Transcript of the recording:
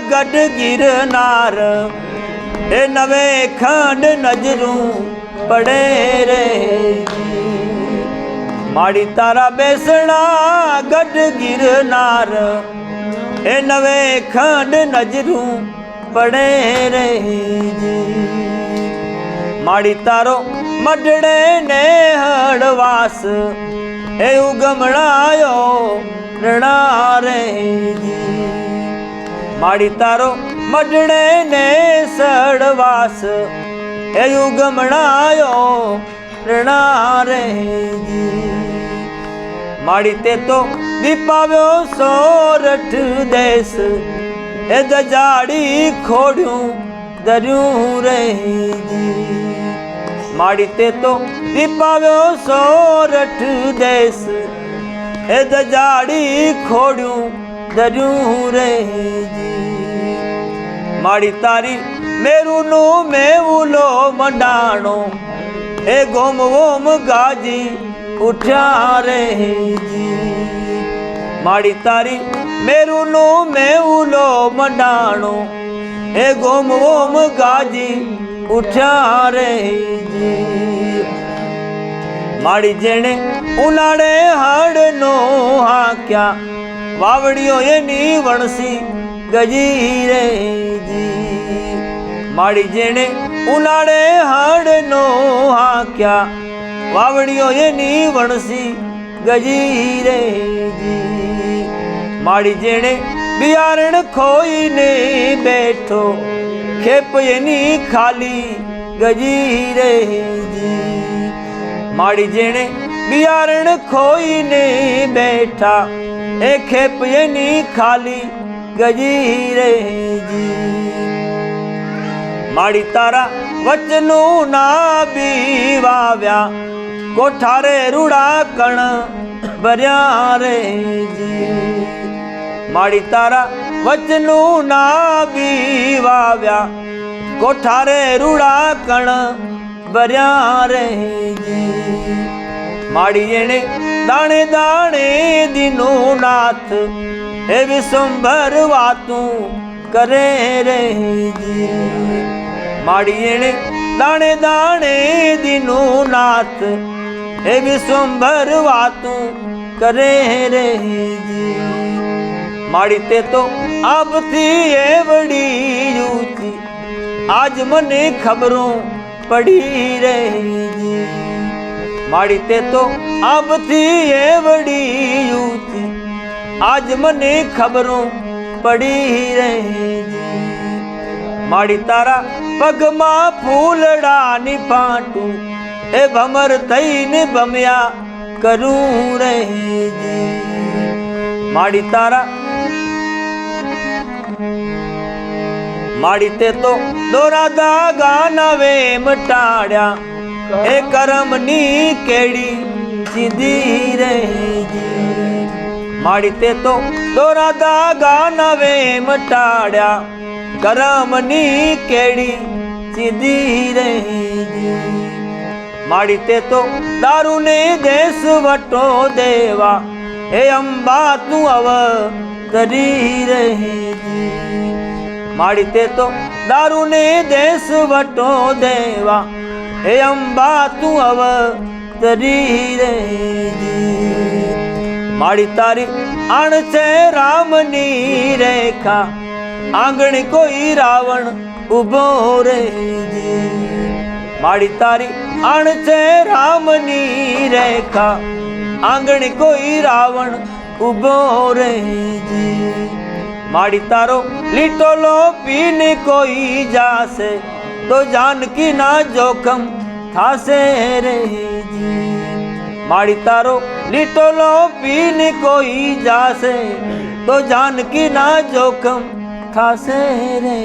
गढ़ गिरनार ए नवे खंड नजरूं पड़े रे माड़ी तारा बेसना गढ़ गिरनार ए नवे खंड नजरूं पड़े रे माड़ी तारो मडड़े ने हड़वास ए उगमणायो रणा रे माड़ी तारो मडड़े ने सड़वास ए उगमणायो रणा रे माड़ी ते तो दीपाव्यो सोरठ देश ए दजाड़ी खोड़ियों दरियूं रे माड़ी ते तो दीपाव्यो सोरठ देश ए दजाड़ी खोड़ियों दरियूं रे माड़ी तारी मेरू नो मेवुलो मंडाणो ए गोम वोम गाजी उठा रे माड़ी तारी मेरू नो मेवुलो मंडाणो ए गोम वोम गाजी उठा रे माड़ी जेने उनाड़े हड़ नो हाक्या वावड़ियो ये नी वणसी गजी रे माड़ी जेने उनाड़े हड़ नो हाक्या वावड़ियो ये नी वणसी गजी रे माड़ी जेने बियारण खोई ने बैठो खेप ये नी खाली गजी रे माड़ी जेने बियारण खोई ने बैठा ए खेप ये नी खाली गजी रे माड़ी तारा वचनू ना बीवाव्या कोठारे रूड़ा कण भरिया रे माड़ी तारा वचनू ना बीवाव्या कोठारे रूड़ा कण भरिया रे माड़ी एने दाणे दाणे दिनो नाथ ए विसंभर वातू करे रे माड़ी एने दाणे दाणे दिनो नाथ ए विसंभर वातू करे रे माड़ी ते तो अब थी एवड़ी यूथी आज मने खबरों पड़ी रे माड़ी ते तो अब थी एवड़ी यूथी आज मने खबरों पड़ी रे माड़ी तारा पगमा फूलड़ा नि पाटू ए भमर थई ने बमया करूं रे माड़ी तारा माड़ी ते तो दोरा दागा नवे मटाड़या ए करम नी केड़ी सीधी रे माड़ी ते तो दोरा दागा नवे मटाड़या करम नी केड़ी सीधी रे माड़ी ते तो दारू ने देश वटो देवा ए अंबा तू अव करी रही माड़ी ते तो दारू ने देश वटो देवा ए अंबा तू अव करी रही माड़ी तारी अण छे राम नी रेखा आंगण कोई रावण उभो रे माड़ी तारी अण छे राम नी रेखा आंगण कोई रावण उभो रे माड़ी तारो लिटोलो पीने कोई जासे तो जानकी ना जोखम थासे रे माड़ी तारो लिटोलो पीने कोई जासे तो जानकी ना जोखम थासे रे।